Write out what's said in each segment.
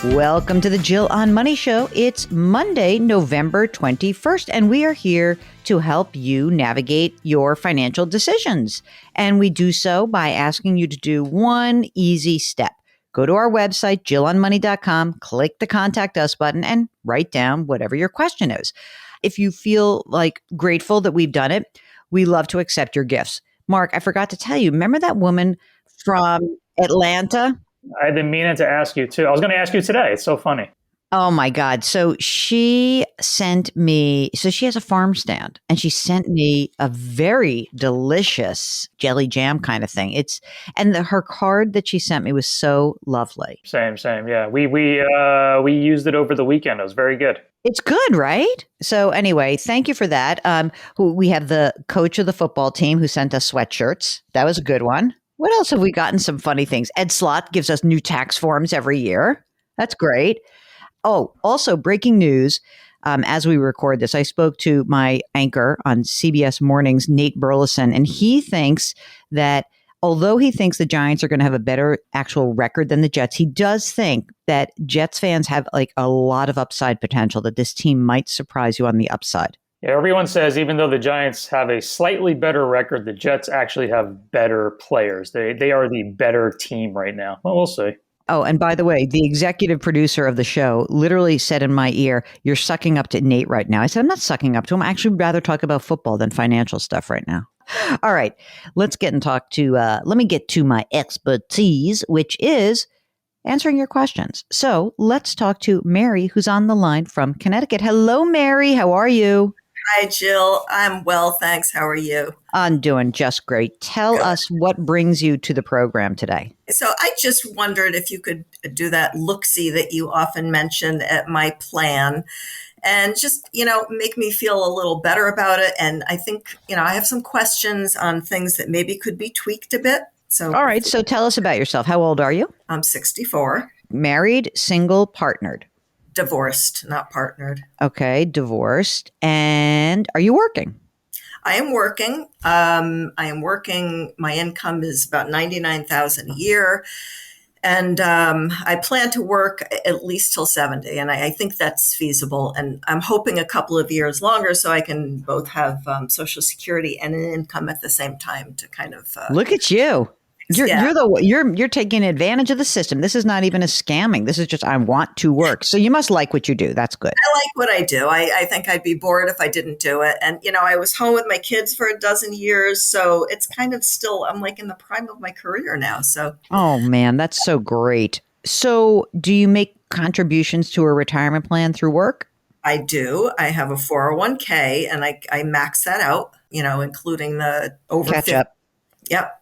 Welcome to the Jill on Money Show. It's Monday, November 21st, and we are here to help you navigate your financial decisions. And we do so by asking you to do one easy step. Go to our website, jillonmoney.com, click the Contact Us button, and write down whatever your question is. If you feel like grateful that we've done it, we love to accept your gifts. Mark, I forgot to tell you, remember that woman from Atlanta? I've been meaning to ask you too. I was going to ask you today. It's so funny. Oh my God. So she sent me, so she has a farm stand and she sent me a very delicious jelly jam kind of thing. Her card that she sent me was so lovely. Same. Yeah. We used it over the weekend. It was very good. It's good, right? So anyway, thank you for that. We have the coach of the football team who sent us sweatshirts. That was a good one. What else have we gotten? Some funny things. Ed Slott gives us new tax forms every year. That's great. Oh, also breaking news. As we record this, I spoke to my anchor on CBS Mornings, Nate Burleson, and he thinks that although he thinks the Giants are going to have a better actual record than the Jets, he does think that Jets fans have like a lot of upside potential, that this team might surprise you on the upside. Yeah, everyone says even though the Giants have a slightly better record, the Jets actually have better players. They are the better team right now. Well, we'll see. Oh, and by the way, the executive producer of the show literally said in my ear, "You're sucking up to Nate right now." I said, "I'm not sucking up to him. I actually rather talk about football than financial stuff right now." All right, let me get to my expertise, which is answering your questions. So let's talk to Mary, who's on the line from Connecticut. Hello, Mary. How are you? Hi, Jill. I'm well, thanks. How are you? I'm doing just great. Tell us what brings you to the program today. So I just wondered if you could do that look-see that you often mention at my plan and just, make me feel a little better about it. And I think, I have some questions on things that maybe could be tweaked a bit. So, all right. So tell us about yourself. How old are you? I'm 64. Married, single, partnered? Divorced, not partnered. Okay, divorced. And are you working? I am working. My income is about $99,000 a year. And I plan to work at least till 70. And I think that's feasible. And I'm hoping a couple of years longer so I can both have Social Security and an income at the same time to kind of look at you. You're taking advantage of the system. This is not even a scamming. This is just, I want to work. So you must like what you do. That's good. I like what I do. I think I'd be bored if I didn't do it. And, I was home with my kids for a dozen years. So it's kind of still, I'm like in the prime of my career now. So. Oh man, that's so great. So do you make contributions to a retirement plan through work? I do. I have a 401k and I max that out, including the over catch up. Yep.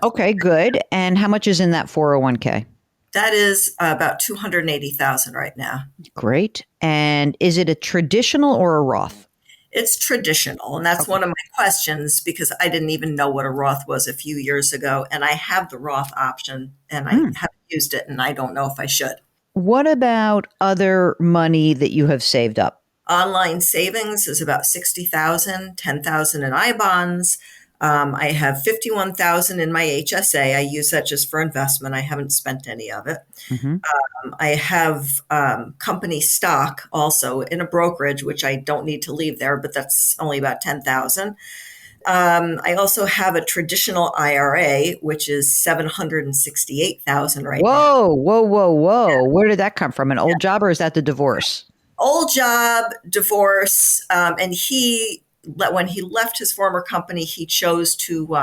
Okay, good. And how much is in that 401k? That is about $280,000 right now. Great. And is it a traditional or a Roth? It's traditional. And that's one of my questions because I didn't even know what a Roth was a few years ago. And I have the Roth option and I haven't used it and I don't know if I should. What about other money that you have saved up? Online savings is about $60,000, $10,000 in I-bonds. I have $51,000 in my HSA. I use that just for investment. I haven't spent any of it. Mm-hmm. I have company stock also in a brokerage, which I don't need to leave there, but that's only about $10,000. I also have a traditional IRA, which is $768,000 right now. Whoa. Yeah. Where did that come from? An old job or is that the divorce? Old job, divorce. And when he left his former company, he chose to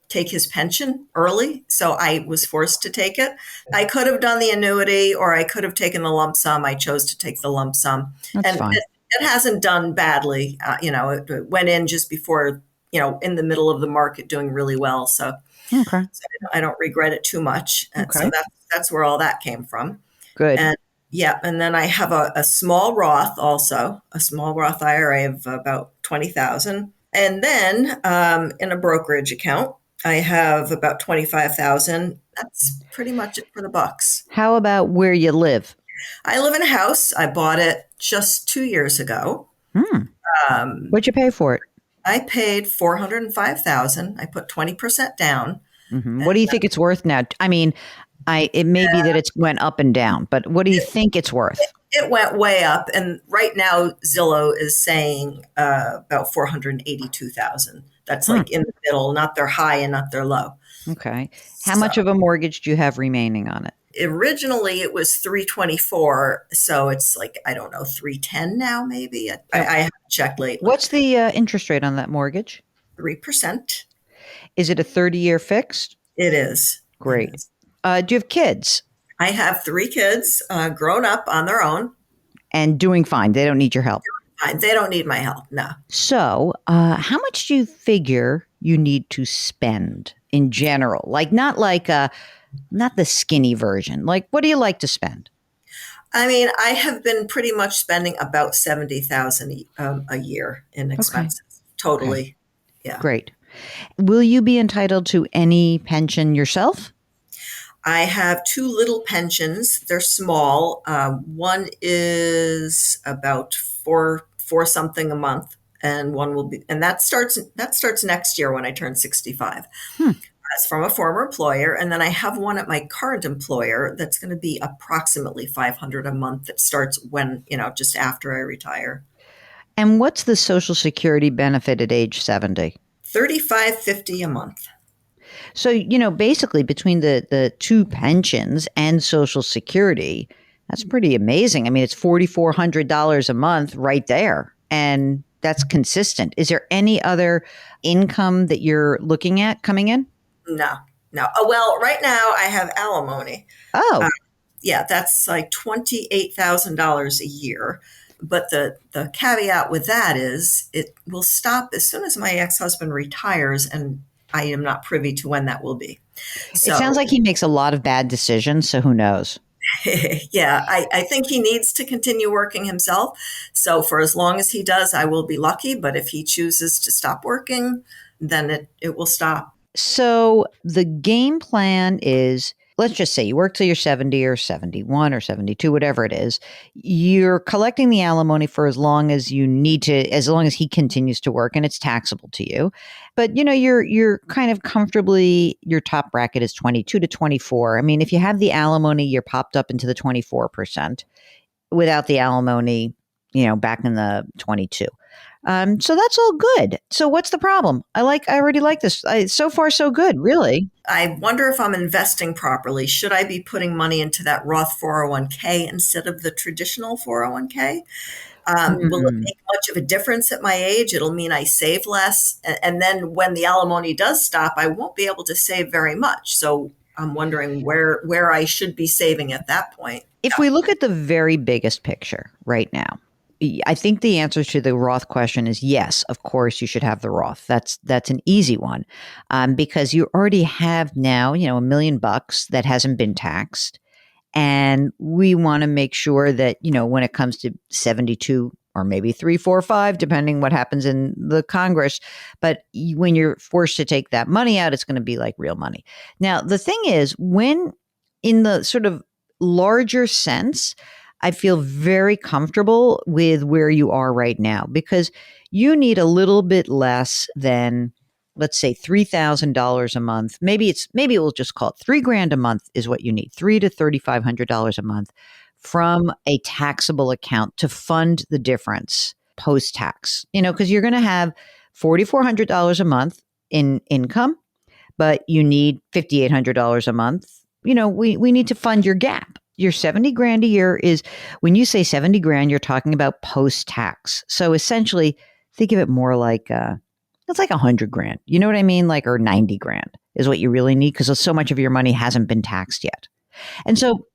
take his pension early. So I was forced to take it. I could have done the annuity or I could have taken the lump sum. I chose to take the lump sum. That's fine. It hasn't done badly. It went in just before, in the middle of the market doing really well. So, I don't regret it too much. And so that's where all that came from. Good. And then I have a small Roth also, a small Roth IRA of about $20,000. And then in a brokerage account, I have about $25,000. That's pretty much it for the bucks. How about where you live? I live in a house. I bought it just 2 years ago. What'd you pay for it? I paid $405,000. I put 20% down. Mm-hmm. What do you think it's worth now? I mean, It may be that it's went up and down, but what do you think it's worth? It went way up, and right now Zillow is saying about 482,000. That's like in the middle, not their high and not their low. Okay. How So much of a mortgage do you have remaining on it? originally it was 324, so it's like, I don't know, 310 now maybe. I haven't checked lately. What's the interest rate on that mortgage? 3%. Is it a 30-year fixed? It is. Great. It is. Do you have kids? I have 3 kids, grown up on their own. And doing fine. They don't need your help. Fine. They don't need my help. No. So, how much do you figure you need to spend in general? Like, not the skinny version. Like, what do you like to spend? I mean, I have been pretty much spending about 70,000 a year in expenses. Okay. Totally. Okay. Yeah. Great. Will you be entitled to any pension yourself? I have 2 little pensions. They're small. One is about four something a month, and one will be, and that starts next year when I turn 65. That's from a former employer, and then I have one at my current employer that's going to be approximately $500 a month. That starts when just after I retire. And what's the Social Security benefit at age 70? $35.50 a month. So, basically between the 2 pensions and Social Security, that's pretty amazing. I mean, it's $4,400 a month right there. And that's consistent. Is there any other income that you're looking at coming in? No. Well, right now I have alimony. Oh. Yeah, that's like $28,000 a year. But the caveat with that is it will stop as soon as my ex-husband retires, and I am not privy to when that will be. So, it sounds like he makes a lot of bad decisions, so who knows? Yeah, I think he needs to continue working himself. So for as long as he does, I will be lucky. But if he chooses to stop working, then it will stop. So the game plan is, let's just say you work till you're 70 or 71 or 72, whatever it is. You're collecting the alimony for as long as you need to, as long as he continues to work, and it's taxable to you. But you're kind of comfortably, your top bracket is 22 to 24. I mean, if you have the alimony, you're popped up into the 24%. Without the alimony, back in the 22. So that's all good. So what's the problem? I already like this. So far, so good, really. I wonder if I'm investing properly. Should I be putting money into that Roth 401k instead of the traditional 401k? Will it make much of a difference at my age? It'll mean I save less. And then when the alimony does stop, I won't be able to save very much. So I'm wondering where I should be saving at that point. If we look at the very biggest picture right now, I think the answer to the Roth question is yes, of course you should have the Roth. That's an easy one, because you already have now, $1 million that hasn't been taxed. And we want to make sure that, when it comes to 72 or maybe 3, 4, 5, depending what happens in the Congress. But when you're forced to take that money out, it's going to be like real money. Now, the thing is, when in the sort of larger sense, I feel very comfortable with where you are right now, because you need a little bit less than, let's say, $3,000 a month. Maybe we'll just call it $3,000 a month is what you need, $300 to $3,500 a month from a taxable account to fund the difference post-tax. Because you're going to have $4,400 a month in income, but you need $5,800 a month. We need to fund your gap. Your $70,000 a year is, when you say $70,000, you're talking about post-tax. So essentially, think of it more like it's like $100,000. You know what I mean? Like, or $90,000 is what you really need, because so much of your money hasn't been taxed yet. And so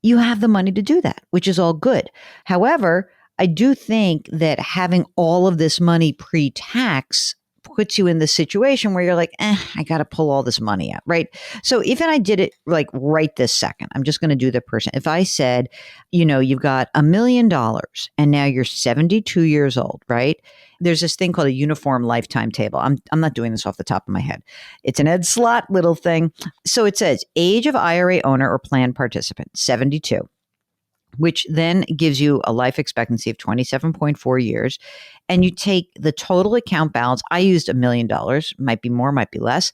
you have the money to do that, which is all good. However, I do think that having all of this money pre-tax puts you in the situation where you're like, I got to pull all this money out, right? So if I did it like right this second, I'm just going to do the person. If I said, you've got $1 million and now you're 72 years old, right? There's this thing called a uniform lifetime table. I'm not doing this off the top of my head. It's an Ed Slott little thing. So it says age of IRA owner or plan participant, 72. Which then gives you a life expectancy of 27.4 years. And you take the total account balance. I used $1 million, might be more, might be less,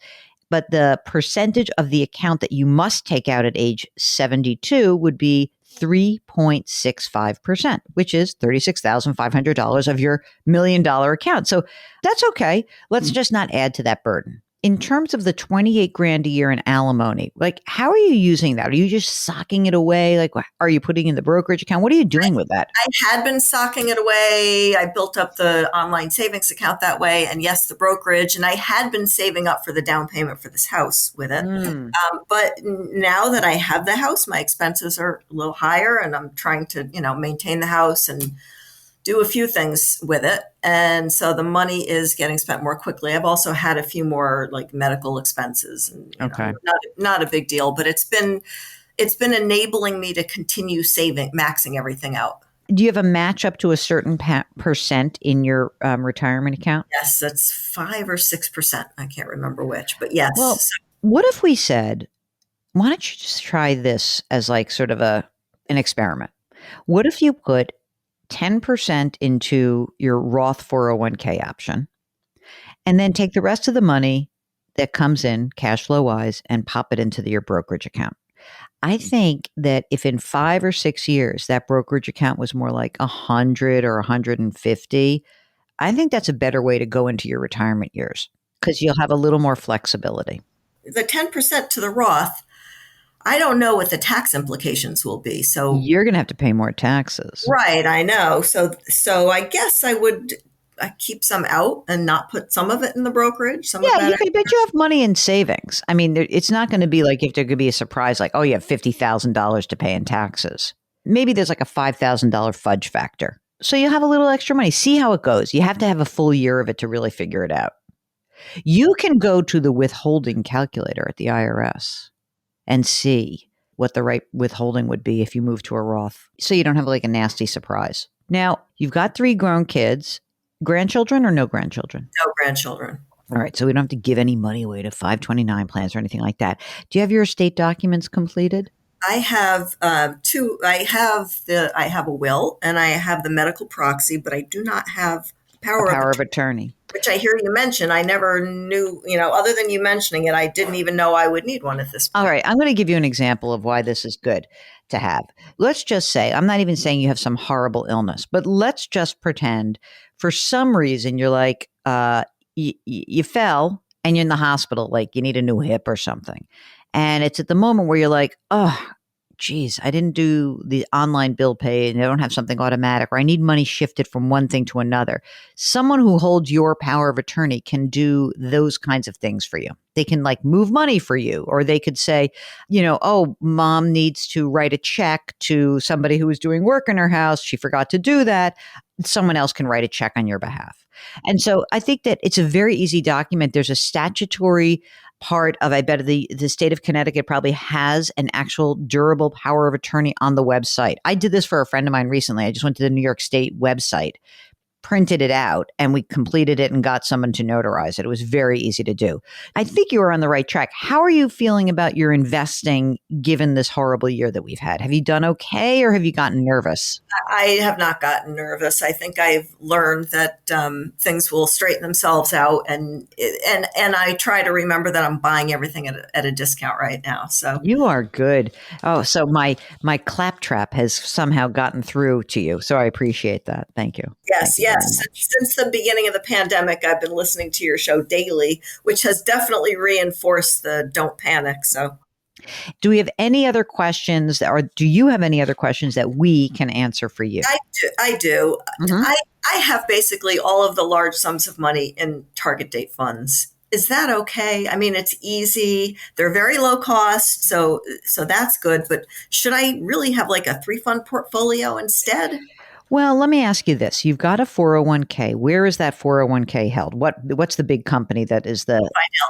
but the percentage of the account that you must take out at age 72 would be 3.65%, which is $36,500 of your $1 million account. So that's okay. Let's just not add to that burden. In terms of the 28 grand a year in alimony, like, how are you using that? Are you just socking it away? Like, are you putting in the brokerage account? What are you doing with that? I had been socking it away. I built up the online savings account that way. And yes, the brokerage. And I had been saving up for the down payment for this house with it. But now that I have the house, my expenses are a little higher and I'm trying to, maintain the house and do a few things with it. And so the money is getting spent more quickly. I've also had a few more like medical expenses and not a big deal, but it's been enabling me to continue saving, maxing everything out. Do you have a match up to a certain percent in your retirement account? Yes, that's 5 or 6%. I can't remember which, but yes. Well, what if we said, why don't you just try this as like sort of an experiment? What if you put 10% into your Roth 401k option, and then take the rest of the money that comes in cash flow wise and pop it into your brokerage account? I think that if in 5 or 6 years that brokerage account was more like 100 or 150, I think that's a better way to go into your retirement years because you'll have a little more flexibility. The 10% to the Roth, I don't know what the tax implications will be. So you're going to have to pay more taxes. Right, I know. So I guess I would keep some out and not put some of it in the brokerage. But you have money in savings. I mean, it's not going to be like if there could be a surprise, like, oh, you have $50,000 to pay in taxes. Maybe there's like a $5,000 fudge factor. So you have a little extra money. See how it goes. You have to have a full year of it to really figure it out. You can go to the withholding calculator at the IRS and see what the right withholding would be if you move to a Roth. So you don't have like a nasty surprise. Now, you've got 3 grown kids. Grandchildren or no grandchildren? No grandchildren. All right. So we don't have to give any money away to 529 plans or anything like that. Do you have your estate documents completed? I have 2. I have a will and I have the medical proxy, but I do not have power of attorney. Which I hear you mention. I never knew, other than you mentioning it, I didn't even know I would need one at this point. All right. I'm going to give you an example of why this is good to have. Let's just say, I'm not even saying you have some horrible illness, but let's just pretend for some reason you're like, you fell and you're in the hospital, like you need a new hip or something. And it's at the moment where you're like, oh, geez, I didn't do the online bill pay and I don't have something automatic, or I need money shifted from one thing to another. Someone who holds your power of attorney can do those kinds of things for you. They can like move money for you, or they could say, oh, mom needs to write a check to somebody who was doing work in her house. She forgot to do that. Someone else can write a check on your behalf. And so I think that it's a very easy document. There's a statutory part of, I bet the state of Connecticut probably has an actual durable power of attorney on the website. I did this for a friend of mine recently. I just went to the New York State website, printed it out, and we completed it and got someone to notarize it. It was very easy to do. I think you were on the right track. How are you feeling about your investing given this horrible year that we've had? Have you done okay, or have you gotten nervous? I have not gotten nervous. I think I've learned that things will straighten themselves out, and I try to remember that I'm buying everything at a discount right now. So you are good. Oh, so my claptrap has somehow gotten through to you. So I appreciate that. Thank you. Yes. Since the beginning of the pandemic, I've been listening to your show daily, which has definitely reinforced the don't panic. So do we have any other questions, or do you have any other questions that we can answer for you? I do. Mm-hmm. I have basically all of the large sums of money in target date funds. Is that okay? I mean, it's easy. They're very low cost. So that's good. But should I really have like a 3-fund portfolio instead? Well, let me ask you this. You've got a 401k. Where is that 401k held? What's the big company that is the...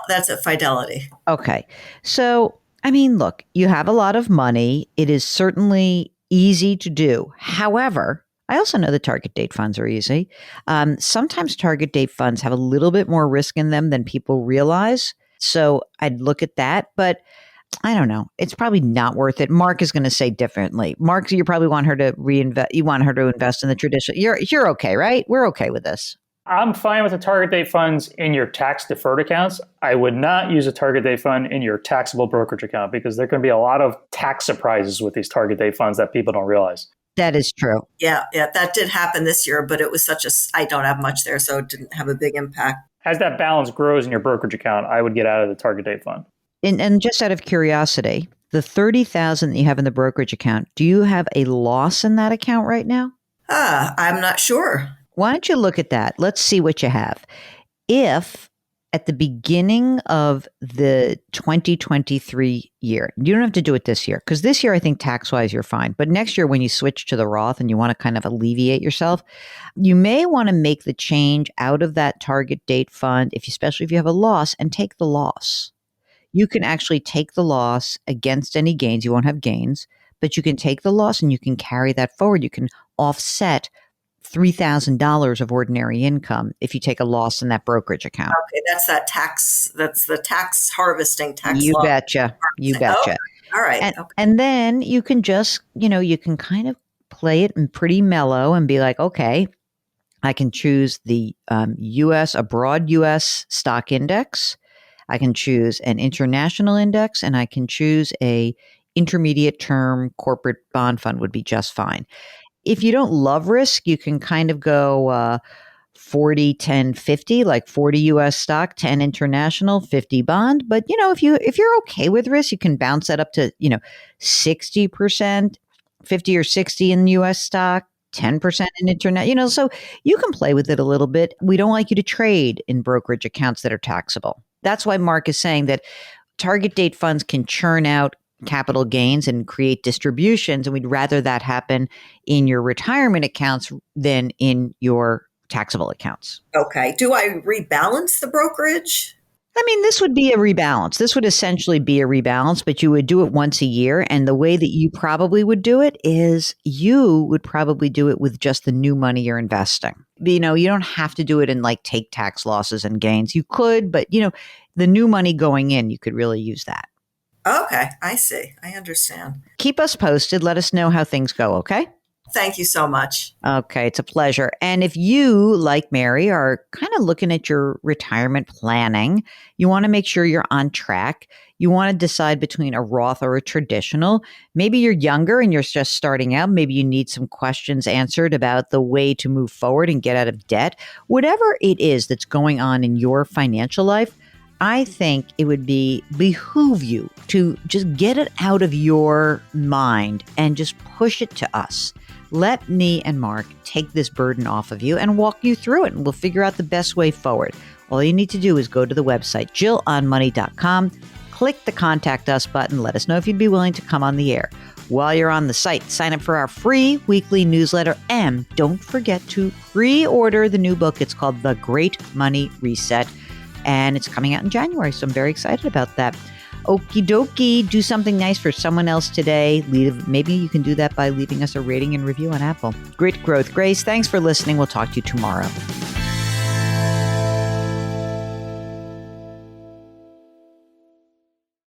That's at Fidelity. Okay. So, I mean, look, you have a lot of money. It is certainly easy to do. However, I also know the target date funds are easy. Sometimes target date funds have a little bit more risk in them than people realize. So I'd look at that. But I don't know. It's probably not worth it. Mark is going to say differently. Mark, you probably want her to reinvest. You want her to invest in the traditional. You're okay, right? We're okay with this. I'm fine with the target date funds in your tax deferred accounts. I would not use a target date fund in your taxable brokerage account because there can be a lot of tax surprises with these target date funds that people don't realize. That is true. Yeah, that did happen this year, but it was I don't have much there, so it didn't have a big impact. As that balance grows in your brokerage account, I would get out of the target date fund. And just out of curiosity, the 30,000 that you have in the brokerage account, do you have a loss in that account right now? I'm not sure. Why don't you look at that? Let's see what you have. If at the beginning of the 2023 year, you don't have to do it this year, because this year I think tax-wise you're fine. But next year when you switch to the Roth and you want to kind of alleviate yourself, you may want to make the change out of that target date fund, especially if you have a loss, and take the loss. You can actually take the loss against any gains. You won't have gains, but you can take the loss and you can carry that forward. You can offset $3,000 of ordinary income if you take a loss in that brokerage account. Okay, that's the tax harvesting tax You law. betcha. You betcha. Oh, all right. And then you can just, you can kind of play it in pretty mellow and be like, okay, I can choose the a broad U.S. stock index. I can choose an international index, and I can choose a intermediate term corporate bond fund would be just fine. If you don't love risk, you can kind of go 40, 10, 50, like 40 U.S. stock, 10 international, 50 bond. But, if you're okay with risk, you can bounce that up to, 60%, 50 or 60 in U.S. stock, 10% in internet, so you can play with it a little bit. We don't like you to trade in brokerage accounts that are taxable. That's why Mark is saying that target date funds can churn out capital gains and create distributions. And we'd rather that happen in your retirement accounts than in your taxable accounts. Okay. Do I rebalance the brokerage? I mean, this would be a rebalance. This would essentially be a rebalance, but you would do it once a year. And the way that you probably would do it is you would probably do it with just the new money you're investing. You don't have to do it and take tax losses and gains. You could, but the new money going in, you could really use that. Okay, I see. I understand. Keep us posted. Let us know how things go, okay? Thank you so much. Okay, it's a pleasure. And if you, like Mary, are kind of looking at your retirement planning, you want to make sure you're on track. You want to decide between a Roth or a traditional. Maybe you're younger and you're just starting out. Maybe you need some questions answered about the way to move forward and get out of debt. Whatever it is that's going on in your financial life, I think it would behoove you to just get it out of your mind and just push it to us. Let me and Mark take this burden off of you and walk you through it, and we'll figure out the best way forward. All you need to do is go to the website, jillonmoney.com, click the Contact Us button, let us know if you'd be willing to come on the air. While you're on the site, sign up for our free weekly newsletter, and don't forget to pre-order the new book. It's called The Great Money Reset, and it's coming out in January, so I'm very excited about that. Okie dokie, do something nice for someone else today. Maybe you can do that by leaving us a rating and review on Apple. Great growth, Grace. Thanks for listening. We'll talk to you tomorrow.